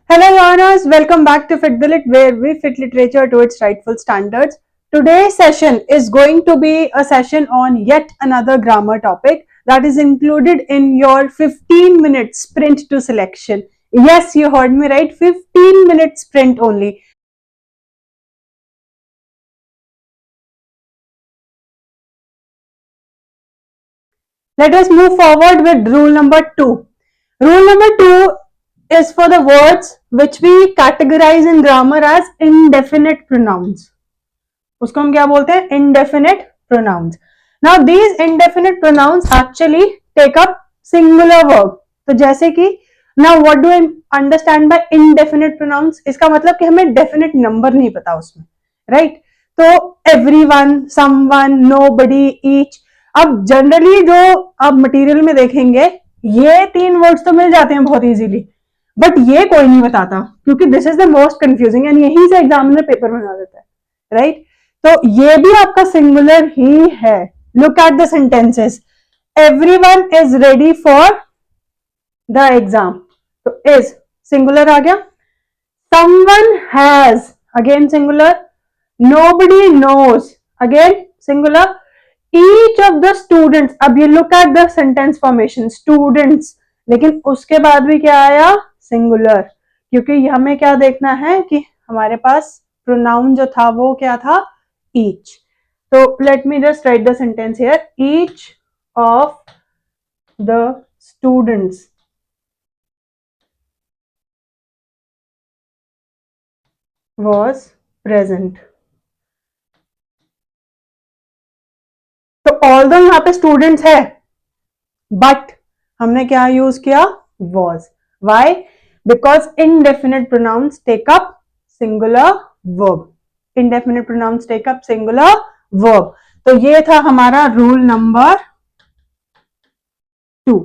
Hello, learners. Welcome back to Fit the Lit, where we fit literature to its rightful standards. Today's session is going to be a session on yet another grammar topic that is included in your 15-minute sprint to selection. Yes, you heard me right. 15-minute sprint only. Let us move forward with rule number 2. Rule number 2 is for the words which we categorize in grammar as indefinite pronouns. उसको हम क्या बोलते हैं? Indefinite pronouns. Now these indefinite pronouns actually take up singular verb. तो जैसे कि now what do I understand by indefinite pronouns? इसका मतलब कि हमें definite number नहीं पता उसमें, right? तो everyone, someone, nobody, each. अब जनरली जो आप मटेरियल में देखेंगे ये 3 वर्ड्स तो मिल जाते हैं बहुत इजीली, बट ये कोई नहीं बताता क्योंकि this is the most confusing and यही से एग्जामिनर पेपर बना देता है, राइट? तो ये भी आपका सिंगुलर ही है. Look at the sentences. Everyone is ready for the exam. तो इज सिंगुलर आ गया. Someone has again singular. Nobody knows again singular. Each of the students. अब ये look at the sentence formation. Students, लेकिन उसके बाद भी क्या आया? सिंगुलर. क्योंकि हमें क्या देखना है कि हमारे पास प्रोनाउन जो था वो क्या था? each. So let me just write the sentence here. Each of the students was present. तो although यहाँ पे students है, but हमने क्या यूज किया? was. Why? Because indefinite pronouns take up singular verb. Indefinite pronouns take up singular verb. तो ये था हमारा rule number 2.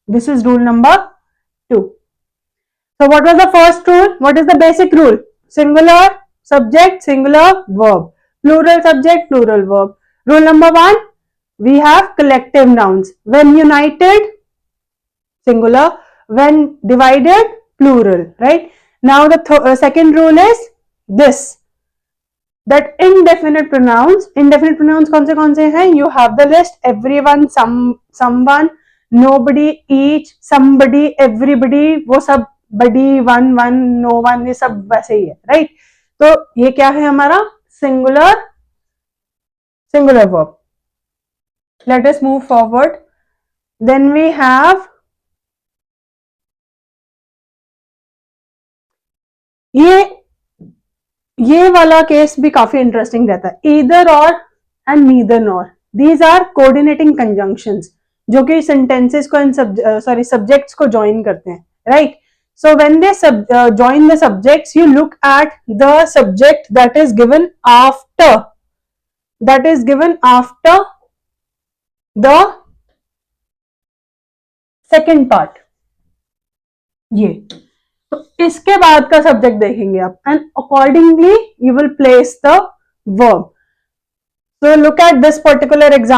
This is rule number 2. So what was the first rule? What is the basic rule? Singular subject, singular verb. Plural subject, plural verb. Rule number 1, we have collective nouns. When united, singular. When divided, plural, right? Now the second rule is this. That indefinite pronouns कौन से हैं? You have the list. Everyone, someone, nobody, each, somebody, everybody, वो सब body, one, no one, ये सब वैसे ही है, right? तो ये क्या है हमारा? Singular verb. Let us move forward. Then we have ये वाला केस भी काफी इंटरेस्टिंग रहता है. ईदर और and neither nor. These are coordinating conjunctions जो कि सेंटेंसेस को सब्जेक्ट्स को ज्वाइन करते हैं, right? So when they join the subjects, you look at the subject that is given after the second part. ये तो इसके बाद का सब्जेक्ट देखेंगे आप, and accordingly you will place the verb. So look at this particular example.